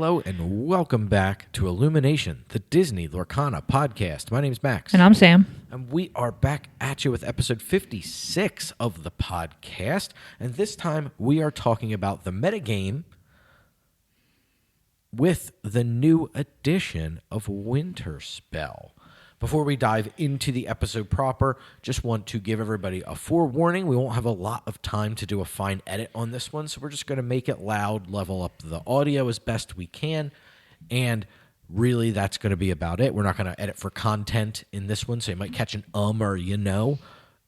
Hello and welcome back to IllumiNation, the Disney Lorcana podcast. My name's Max. And I'm Sam. And we are back at you with episode 56 of the podcast. And this time we are talking about the metagame with the new edition of Winter Spell. Before we dive into the episode proper, just want to give everybody a forewarning. We won't have a lot of time to do a fine edit on this one, so we're just going to make it loud, level up the audio as best we can, and really that's going to be about it. We're not going to edit for content in this one, so you might catch an or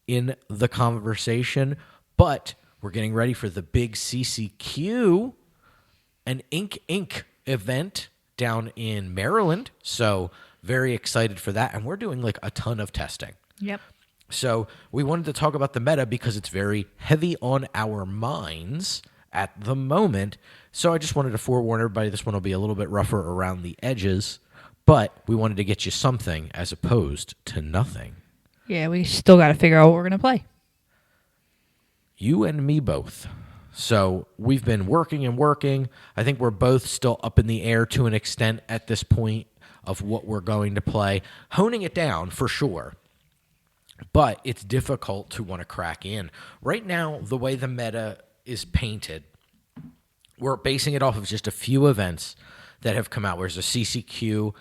in the conversation, but we're getting ready for the big CCQ, an Ink event down in Maryland, so very excited for that, and we're doing like a ton of testing. Yep. So we wanted to talk about the meta because it's very heavy on our minds at the moment. So I just wanted to forewarn everybody this one will be a little bit rougher around the edges, but we wanted to get you something as opposed to nothing. Yeah, we still got to figure out what we're going to play. You and me both. So we've been working and working. I think we're both still up in the air to an extent at this point of what we're going to play, honing it down for sure, but it's difficult to want to crack in. Right now, the way the meta is painted, we're basing it off of just a few events that have come out. There's a CCQ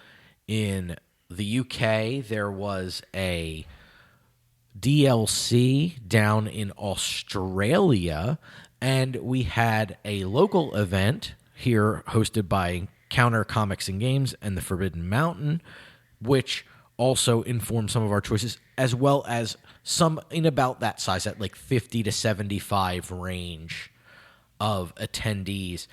in the UK, there was a DLC down in Australia, and we had a local event here hosted by Counter Comics and Games and the Forbidden Mountain, which also informed some of our choices, as well as some in about that size, at like 50 to 75 range of attendees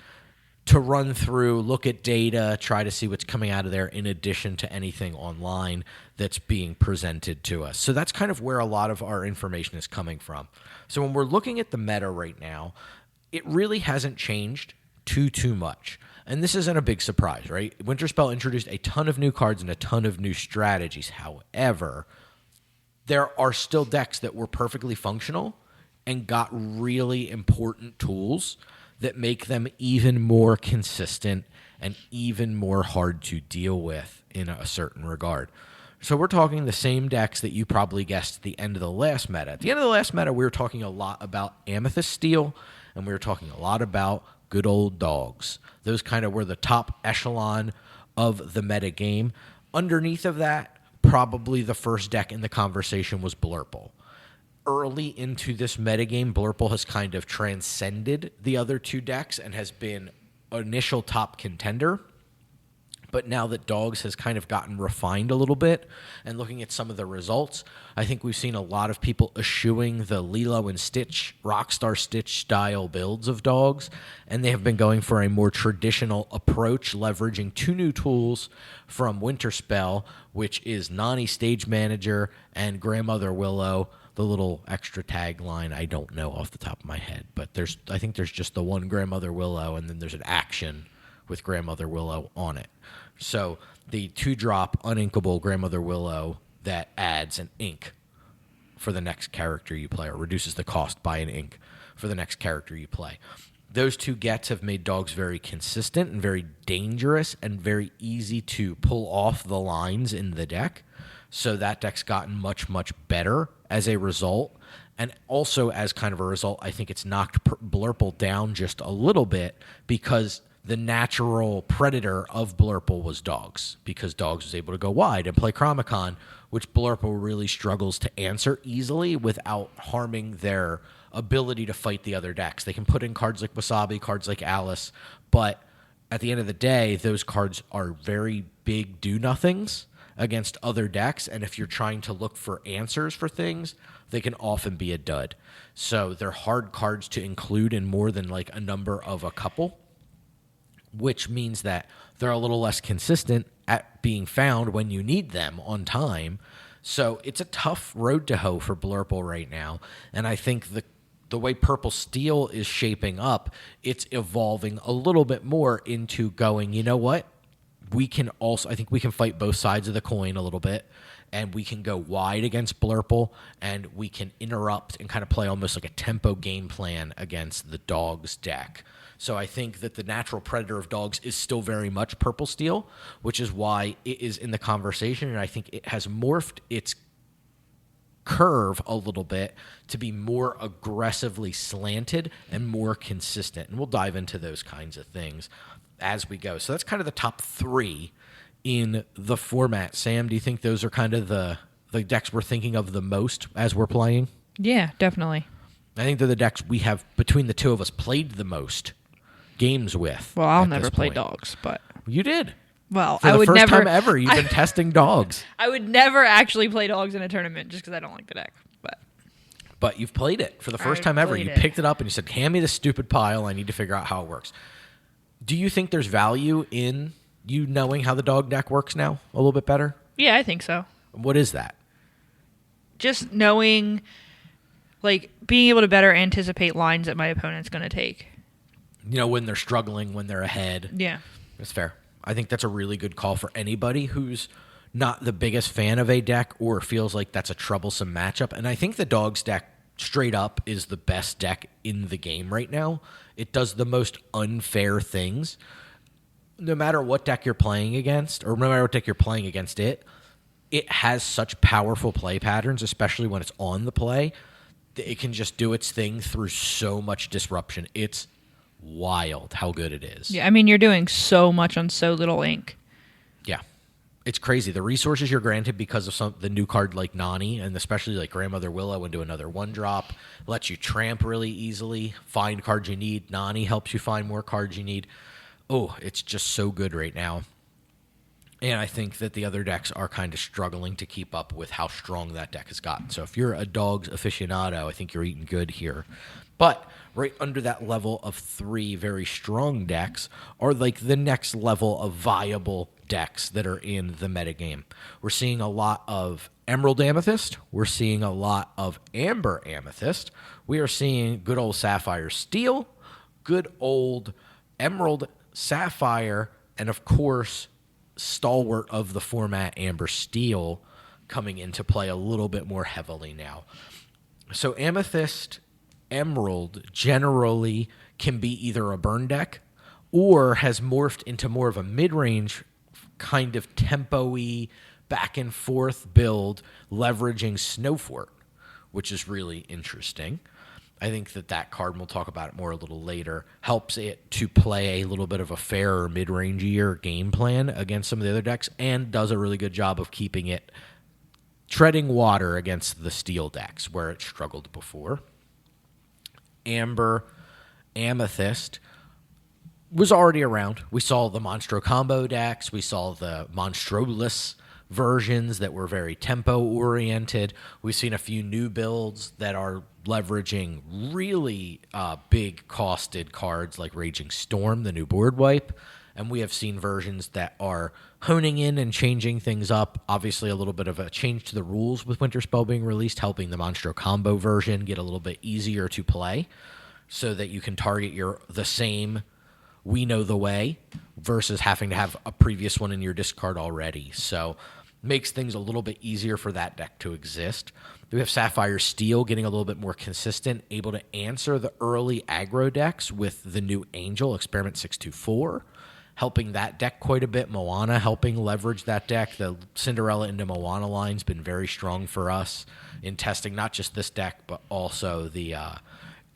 to run through, look at data, try to see what's coming out of there in addition to anything online that's being presented to us. So that's kind of where a lot of our information is coming from. So when we're looking at the meta right now, it really hasn't changed too much. And this isn't a big surprise, right? Winter Spell introduced a ton of new cards and a ton of new strategies. However, there are still decks that were perfectly functional and got really important tools that make them even more consistent and even more hard to deal with in a certain regard. So we're talking the same decks that you probably guessed at the end of the last meta. At the end of the last meta, we were talking a lot about Amethyst Steel, and we were talking a lot about good old dogs. Those kind of were the top echelon of the meta game. Underneath of that, probably the first deck in the conversation was Blurple. Early into this metagame, Blurple has kind of transcended the other two decks and has been initial top contender. But now that Dogs has kind of gotten refined a little bit, and looking at some of the results, I think we've seen a lot of people eschewing the Lilo and Stitch, Rockstar Stitch style builds of Dogs, and they have been going for a more traditional approach, leveraging two new tools from Winter Spell, which is Nani Stage Manager and Grandmother Willow. The little extra tagline, I don't know off the top of my head, but I think there's just the one Grandmother Willow, and then there's an action with Grandmother Willow on it. So the 2-drop uninkable Grandmother Willow that adds an ink for the next character you play, or reduces the cost by an ink for the next character you play. Those two gets have made Dogs very consistent and very dangerous and very easy to pull off the lines in the deck. So that deck's gotten much better as a result. And also as kind of a result, I think it's knocked Blurple down just a little bit because the natural predator of Blurple was Dogs, because Dogs was able to go wide and play Chromicon, which Blurple really struggles to answer easily without harming their ability to fight the other decks. They can put in cards like Wasabi, cards like Alice, but at the end of the day, those cards are very big do-nothings against other decks, and if you're trying to look for answers for things, they can often be a dud. So they're hard cards to include in more than like a number of a couple, which means that they're a little less consistent at being found when you need them on time. So it's a tough road to hoe for Blurple right now, and I think the way Purple Steel is shaping up, it's evolving a little bit more into going, you know what? I think we can fight both sides of the coin a little bit, and we can go wide against Blurple, and we can interrupt and kind of play almost like a tempo game plan against the Dogs deck. So I think that the natural predator of Dogs is still very much Purple Steel, which is why it is in the conversation, and I think it has morphed its curve a little bit to be more aggressively slanted and more consistent. And we'll dive into those kinds of things as we go. So that's kind of the top 3 in the format. Sam, do you think those are kind of the decks we're thinking of the most as we're playing? Yeah, definitely. I think they're the decks we have, between the two of us, played the most games with. Well, I'll never play Dogs, but... You did. Well, For I the would first never... time ever, you've been testing Dogs. I would never actually play Dogs in a tournament just because I don't like the deck, But you've played it for the first I've time ever. played You it. picked it up and you said, hand me the stupid pile. I need to figure out how it works. Do you think there's value in you knowing how the Dog deck works now a little bit better? Yeah, I think so. What is that? Just knowing, like, being able to better anticipate lines that my opponent's going to take. You know, when they're struggling, when they're ahead. Yeah. That's fair. I think that's a really good call for anybody who's not the biggest fan of a deck or feels like that's a troublesome matchup. And I think the Dogs deck, straight up, is the best deck in the game right now. It does the most unfair things. No matter what deck you're playing against, or no matter what deck you're playing against it has such powerful play patterns, especially when it's on the play, that it can just do its thing through so much disruption. It's wild how good it is. Yeah, I mean, you're doing so much on so little ink. Yeah. It's crazy. The resources you're granted because of the new card like Nani, and especially like Grandmother Willow into another 1-drop, lets you tramp really easily, find cards you need. Nani helps you find more cards you need. Oh, it's just so good right now. And I think that the other decks are kind of struggling to keep up with how strong that deck has gotten. So if you're a Dogs aficionado, I think you're eating good here. But right under that level of 3 very strong decks are like the next level of viable decks that are in the metagame. We're seeing a lot of Emerald Amethyst. We're seeing a lot of Amber Amethyst. We are seeing good old Sapphire Steel, good old Emerald Sapphire, and of course, stalwart of the format, Amber Steel, coming into play a little bit more heavily now. So Amethyst, Emerald generally can be either a burn deck or has morphed into more of a mid-range kind of tempo-y, back and forth build, leveraging Snowfort, which is really interesting. I think that card, and we'll talk about it more a little later, helps it to play a little bit of a fairer mid-rangier game plan against some of the other decks, and does a really good job of keeping it treading water against the steel decks where it struggled before. Amber Amethyst was already around. We saw the Monstro combo decks. We saw the Monstroless versions that were very tempo-oriented. We've seen a few new builds that are leveraging really big costed cards like Raging Storm, the new board wipe. And we have seen versions that are honing in and changing things up. Obviously, a little bit of a change to the rules with Winter Spell being released, helping the Monstro combo version get a little bit easier to play so that you can target the same We Know the Way versus having to have a previous one in your discard already. So makes things a little bit easier for that deck to exist. We have Sapphire Steel getting a little bit more consistent, able to answer the early aggro decks with the new Angel, Experiment 624, helping that deck quite a bit. Moana helping leverage that deck. The Cinderella into Moana line's been very strong for us in testing not just this deck, but also the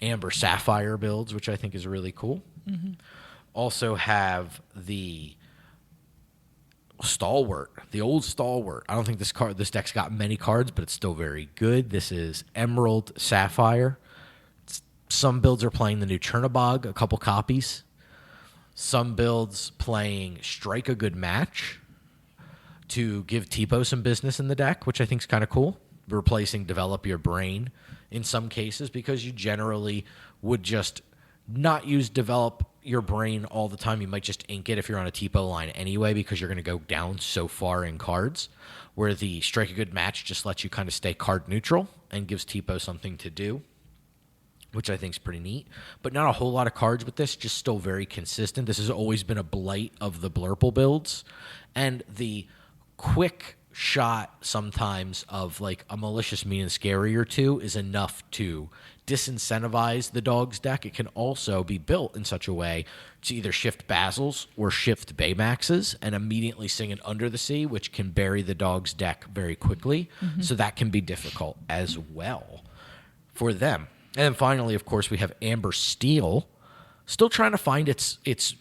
Amber Sapphire builds, which I think is really cool. Mm-hmm. Also have the Stalwart, the old Stalwart. I don't think this deck's got many cards, but it's still very good. This is Emerald Sapphire. Some builds are playing the new Chernobog, a couple copies. Some builds playing Strike a Good Match to give Tipo some business in the deck, which I think is kind of cool. Replacing Develop Your Brain in some cases, because you generally would just not use Develop Your Brain all the time. You might just ink it if you're on a Tipo line anyway, because you're going to go down so far in cards, where the Strike a Good Match just lets you kind of stay card neutral and gives Tipo something to do, which I think is pretty neat. But not a whole lot of cards with this, just still very consistent. This has always been a blight of the Blurple builds. And the quick shot sometimes of like a malicious, mean, and scary or two is enough to disincentivize the dog's deck. It can also be built in such a way to either shift Basils or shift Baymaxes and immediately sing it under the sea, which can bury the dog's deck very quickly. So that can be difficult as well for them. And then finally, of course, we have Amber Steel, still trying to find its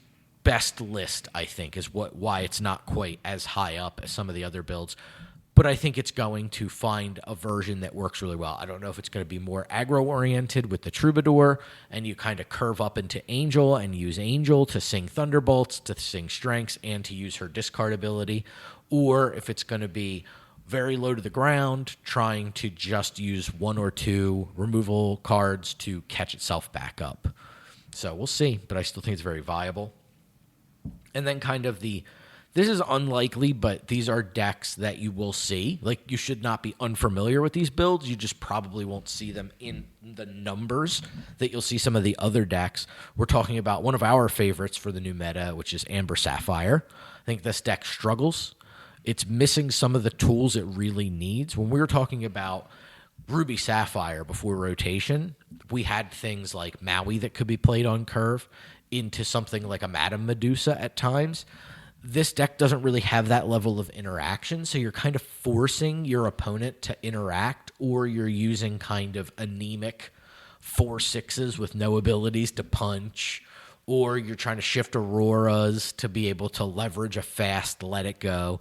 best list, I think, is why it's not quite as high up as some of the other builds. But I think it's going to find a version that works really well. I don't know if it's going to be more aggro-oriented with the Troubadour, and you kind of curve up into Angel and use Angel to sing Thunderbolts, to sing Strengths, and to use her discard ability, or if it's going to be very low to the ground, trying to just use one or two removal cards to catch itself back up. So we'll see, but I still think it's very viable. And then kind of this is unlikely, but these are decks that you will see. Like, you should not be unfamiliar with these builds. You just probably won't see them in the numbers that you'll see some of the other decks. We're talking about one of our favorites for the new meta, which is Amber Sapphire. I think this deck struggles. It's missing some of the tools it really needs. When we were talking about Ruby Sapphire before rotation, we had things like Maui that could be played on curve into something like a Madame Medusa at times. This deck doesn't really have that level of interaction, so you're kind of forcing your opponent to interact, or you're using kind of anemic 4/6s with no abilities to punch, or you're trying to shift Auroras to be able to leverage a fast let it go.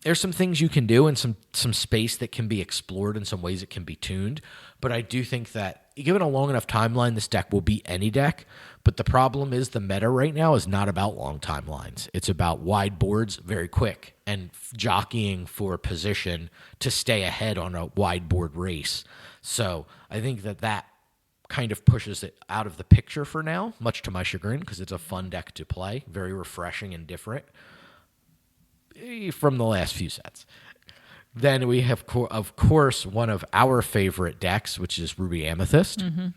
There's some things you can do and some space that can be explored and some ways it can be tuned. But I do think that given a long enough timeline, this deck will beat any deck. But the problem is the meta right now is not about long timelines. It's about wide boards very quick and jockeying for position to stay ahead on a wide board race. So I think that kind of pushes it out of the picture for now, much to my chagrin, because it's a fun deck to play, very refreshing and different from the last few sets. Then we have, of course, one of our favorite decks, which is Ruby Amethyst. Mm-hmm.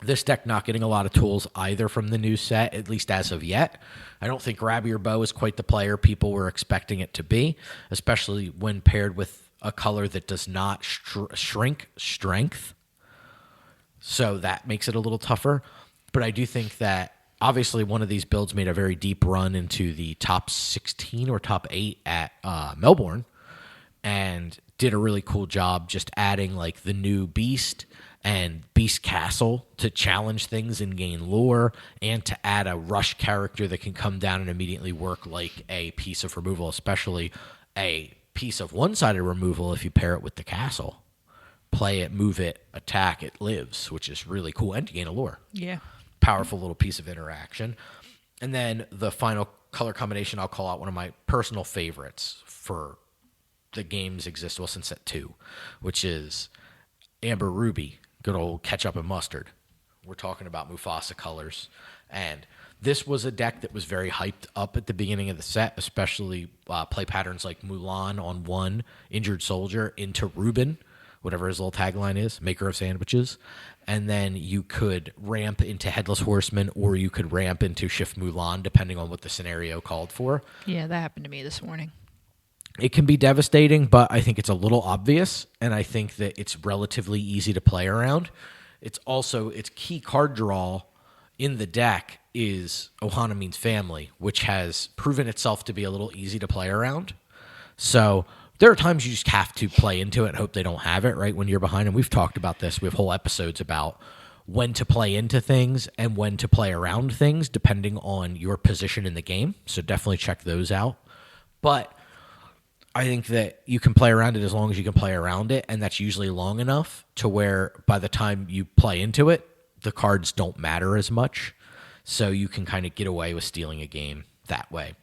This deck not getting a lot of tools either from the new set, at least as of yet. I don't think Grab Your Bow is quite the player people were expecting it to be, especially when paired with a color that does not shrink Strength. So that makes it a little tougher. But I do think that obviously one of these builds made a very deep run into the top 16 or top 8 at Melbourne, and did a really cool job just adding like the new Beast and Beast Castle to challenge things and gain lore, and to add a rush character that can come down and immediately work like a piece of removal, especially a piece of one-sided removal if you pair it with the castle. Play it, move it, attack, it lives, which is really cool, and to gain a lore. Yeah. Powerful little piece of interaction. And then the final color combination, I'll call out one of my personal favorites for the game's exist well since set 2, which is Amber Ruby, good old ketchup and mustard. We're talking about Mufasa colors. And this was a deck that was very hyped up at the beginning of the set, especially play patterns like Mulan on 1, Injured Soldier into Reuben, whatever his little tagline is, maker of sandwiches. And then you could ramp into Headless Horseman, or you could ramp into Shift Mulan, depending on what the scenario called for. Yeah, that happened to me this morning. It can be devastating, but I think it's a little obvious, and I think that it's relatively easy to play around. It's also, its key card draw in the deck is Ohana Means Family, which has proven itself to be a little easy to play around. So there are times you just have to play into it and hope they don't have it right when you're behind. And we've talked about this. We have whole episodes about when to play into things and when to play around things, depending on your position in the game. So definitely check those out. But I think that you can play around it as long as you can play around it, and that's usually long enough to where by the time you play into it, the cards don't matter as much. So you can kind of get away with stealing a game that way.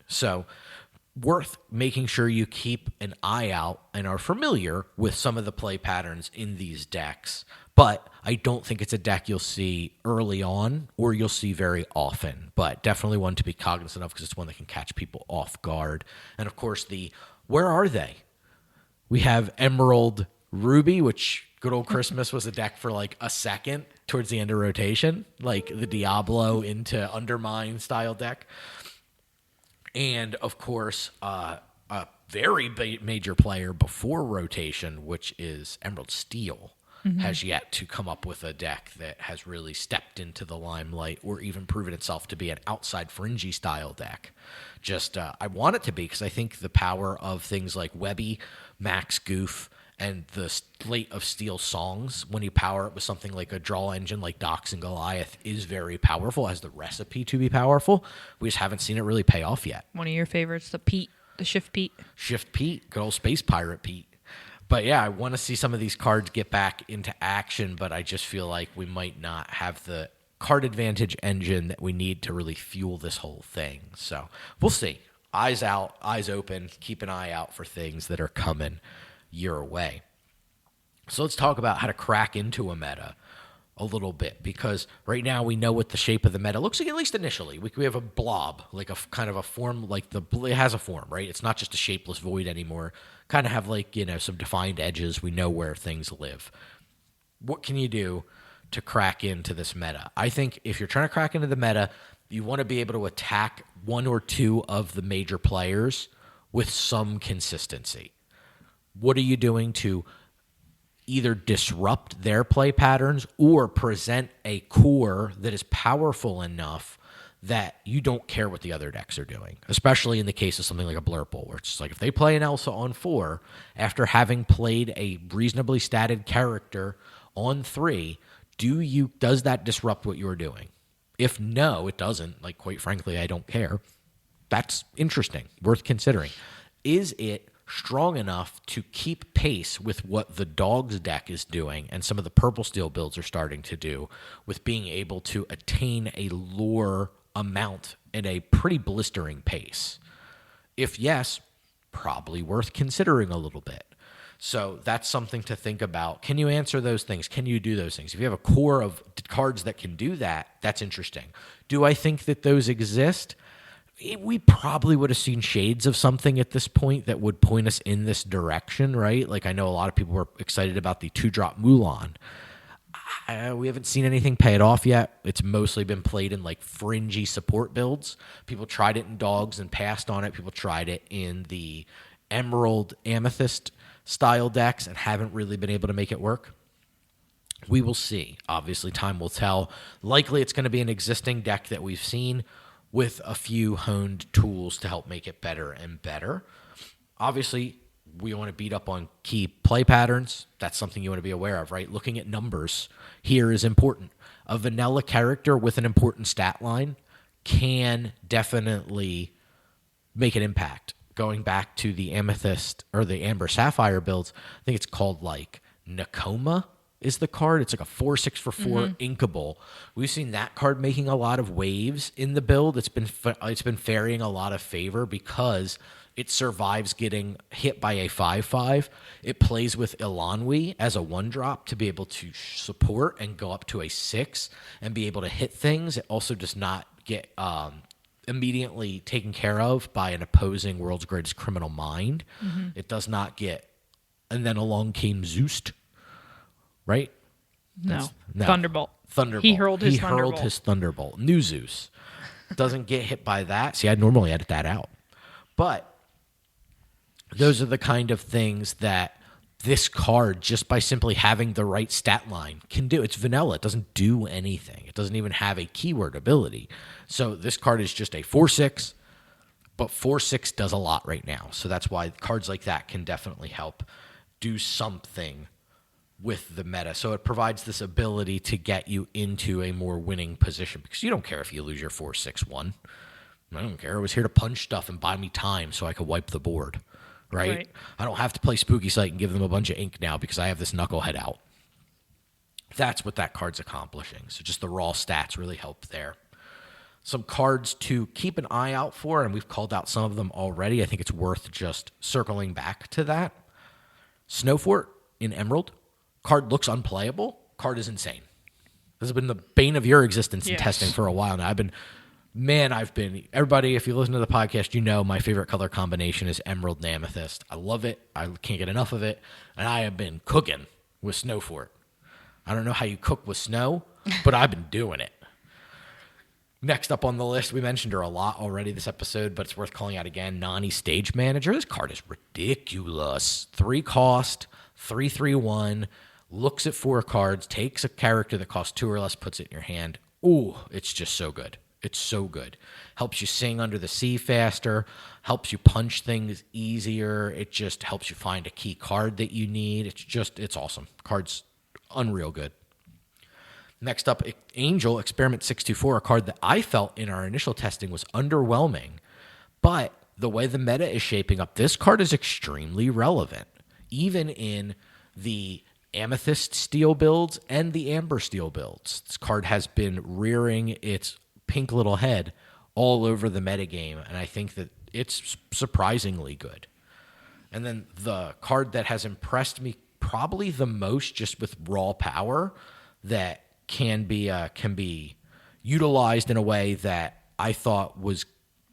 So worth making sure you keep an eye out and are familiar with some of the play patterns in these decks. But I don't think it's a deck you'll see early on or you'll see very often. But definitely one to be cognizant of because it's one that can catch people off guard. And of course, where are they? We have Emerald Ruby, which good old Christmas was a deck for like a second towards the end of rotation, like the Diablo into Undermine style deck. And of course, a very major player before rotation, which is Emerald Steel, has yet to come up with a deck that has really stepped into the limelight or even proven itself to be an outside fringy style deck. I want it to be, because I think the power of things like Webby, Max Goof, and the slate of Steel songs, when you power it with something like a draw engine like Dox and Goliath, is very powerful, has the recipe to be powerful. We just haven't seen it really pay off yet. One of your favorites, the Shift Pete. Shift Pete, good old Space Pirate Pete. But yeah, I want to see some of these cards get back into action, but I just feel like we might not have the card advantage engine that we need to really fuel this whole thing. So we'll see. Eyes out, eyes open. Keep an eye out for things that are coming your way. So let's talk about how to crack into a meta a little bit, because right now we know what the shape of the meta looks like, at least initially. We have a blob, like a kind of a form, like it has a form, right? It's not just a shapeless void anymore. Kind of have like, some defined edges. We know where things live. What can you do to crack into this meta? I think if you're trying to crack into the meta, you want to be able to attack one or two of the major players with some consistency. What are you doing to either disrupt their play patterns or present a core that is powerful enough that you don't care what the other decks are doing, especially in the case of something like a Blurple, where it's just like if they play an Elsa on 4 after having played a reasonably statted character on 3, does that disrupt what you're doing? If no, it doesn't, like quite frankly, I don't care. That's interesting, worth considering. Is it strong enough to keep pace with what the Dogs deck is doing and some of the Purple Steel builds are starting to do, with being able to attain a lore amount at a pretty blistering pace? If yes, probably worth considering a little bit. So that's something to think about. Can you answer those things? Can you do those things? If you have a core of cards that can do that, that's interesting. Do I think that those exist? We probably would have seen shades of something at this point that would point us in this direction, right? Like, I know a lot of people were excited about the 2-drop Mulan. We haven't seen anything pay it off yet. It's mostly been played in like fringy support builds. People tried it in Dogs and passed on it. People tried it in the Emerald Amethyst style decks and haven't really been able to make it work. We will see. Obviously, time will tell. Likely it's going to be an existing deck that we've seen with a few honed tools to help make it better and better. Obviously, we want to beat up on key play patterns. That's something you want to be aware of, right? Looking at numbers here is important. A vanilla character with an important stat line can definitely make an impact. Going back to the Amethyst or the Amber Sapphire builds, I think it's called like Nakoma is the card. It's like a 4/6 for 4 inkable. We've seen that card making a lot of waves in the build. It's been ferrying a lot of favor because it survives getting hit by a 5/5. It plays with Ilanwi as a 1-drop to be able to support and go up to a 6 and be able to hit things. It also does not get immediately taken care of by an opposing World's Greatest Criminal Mind. It does not get, and then along came Zeused, right? No. Thunderbolt. Thunderbolt. He hurled his Thunderbolt. New Zeus. Doesn't get hit by that. See, I'd normally edit that out. But those are the kind of things that this card, just by simply having the right stat line, can do. It's vanilla. It doesn't do anything. It doesn't even have a keyword ability. So this card is just a 4/6, but 4/6 does a lot right now. So that's why cards like that can definitely help do something with the meta. So it provides this ability to get you into a more winning position, because you don't care if you lose your 4/6-1. I don't care. I was here to punch stuff and buy me time so I could wipe the board. Right? I don't have to play Spooky Sight and give them a bunch of ink now because I have this knucklehead out. That's what that card's accomplishing. So just the raw stats really help there. Some cards to keep an eye out for, and we've called out some of them already. I think it's worth just circling back to that. Snowfort in Emerald. Card looks unplayable. Card is insane. This has been the bane of your existence in testing for a while now. Everybody, if you listen to the podcast, you know my favorite color combination is Emerald and Amethyst. I love it. I can't get enough of it. And I have been cooking with Snowfort. I don't know how you cook with snow, but I've been doing it. Next up on the list, we mentioned her a lot already this episode, but it's worth calling out again. Nani, Stage Manager. This card is ridiculous. 3 cost, 3/3/1, looks at 4 cards, takes a character that costs 2 or less, puts it in your hand. Ooh, it's just so good. It's so good. Helps you sing under the sea faster, helps you punch things easier. It just helps you find a key card that you need. It's awesome. Card's unreal good. Next up, Angel, Experiment 624, a card that I felt in our initial testing was underwhelming. But the way the meta is shaping up, this card is extremely relevant, even in the Amethyst Steel builds and the Amber Steel builds. This card has been rearing its pink little head all over the metagame, and I think that it's surprisingly good. And then the card that has impressed me probably the most just with raw power that can be utilized in a way that I thought was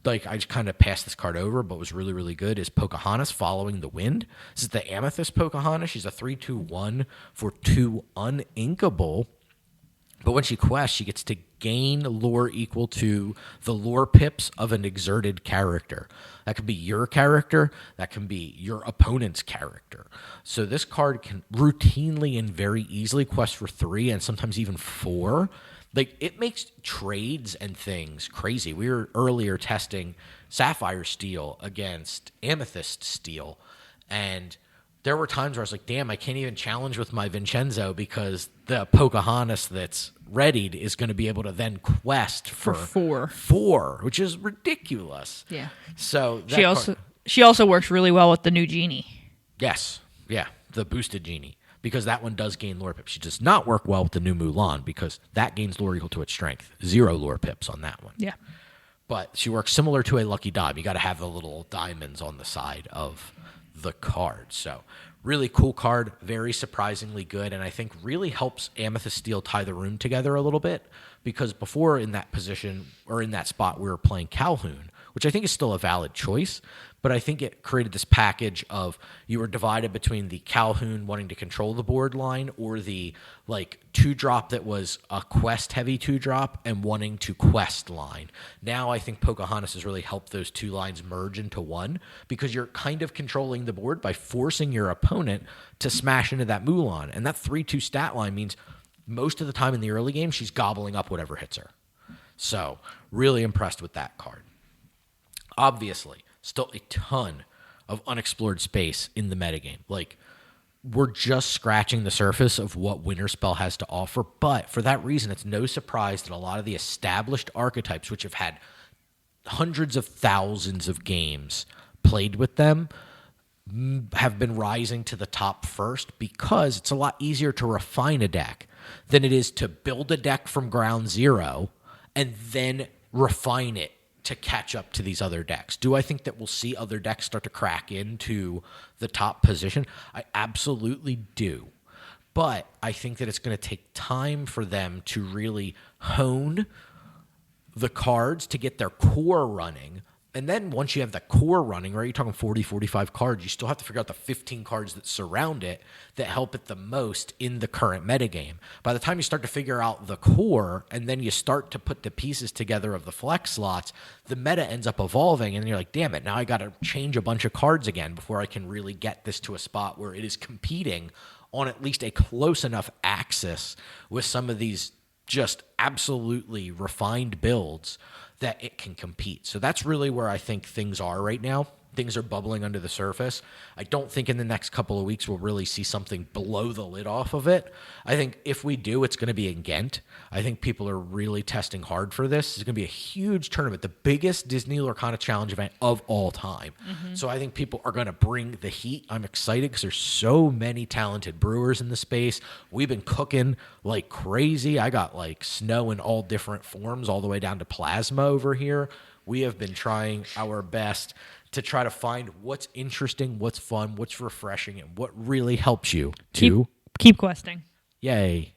like, I just kind of passed this card over, but was really, really good, is Pocahontas, Following the Wind. This is the Amethyst Pocahontas. She's a 3/2/1 for 2 uninkable. But when she quests, she gets to gain lore equal to the lore pips of an exerted character. That could be your character. That can be your opponent's character. So this card can routinely and very easily quest for 3 and sometimes even 4. Like, it makes trades and things crazy. We were earlier testing Sapphire Steel against Amethyst Steel, and there were times where I was like, damn, I can't even challenge with my Vincenzo because the Pocahontas that's readied is going to be able to then quest for 4, which is ridiculous. Yeah. So she also works really well with the new genie. Yes. Yeah. The boosted genie. Because that one does gain lore pips. She does not work well with the new Mulan because that gains lore equal to its strength. 0 lore pips on that one. Yeah. But she works similar to a Lucky Dime. You got to have the little diamonds on the side of the card. So really cool card, very surprisingly good, and I think really helps Amethyst Steel tie the room together a little bit, because before in that position or in that spot we were playing Calhoun, which I think is still a valid choice, but I think it created this package of you were divided between the Calhoun wanting to control the board line or the like 2-drop that was a quest heavy 2-drop and wanting to quest line. Now I think Pocahontas has really helped those 2 lines merge into one, because you're kind of controlling the board by forcing your opponent to smash into that Mulan. And that 3/2 stat line means most of the time in the early game she's gobbling up whatever hits her. So really impressed with that card. Obviously, still a ton of unexplored space in the metagame. Like, we're just scratching the surface of what Winterspell has to offer, but for that reason, it's no surprise that a lot of the established archetypes, which have had hundreds of thousands of games played with them, have been rising to the top first, because it's a lot easier to refine a deck than it is to build a deck from ground zero and then refine it to catch up to these other decks. Do I think that we'll see other decks start to crack into the top position? I absolutely do. But I think that it's going to take time for them to really hone the cards to get their core running. And then once you have the core running, right, you're talking 40, 45 cards, you still have to figure out the 15 cards that surround it that help it the most in the current metagame. By the time you start to figure out the core and then you start to put the pieces together of the flex slots, the meta ends up evolving, and you're like, damn it, now I got to change a bunch of cards again before I can really get this to a spot where it is competing on at least a close enough axis with some of these just absolutely refined builds that it can compete. So that's really where I think things are right now. Things are bubbling under the surface. I don't think in the next couple of weeks we'll really see something blow the lid off of it. I think if we do, it's going to be in Ghent. I think people are really testing hard for this. It's going to be a huge tournament, the biggest Disney Lorcana Challenge event of all time. Mm-hmm. So I think people are going to bring the heat. I'm excited because there's so many talented brewers in the space. We've been cooking like crazy. I got like snow in all different forms all the way down to plasma over here. We have been trying our best to try to find what's interesting, what's fun, what's refreshing, and what really helps you to keep questing. Yay.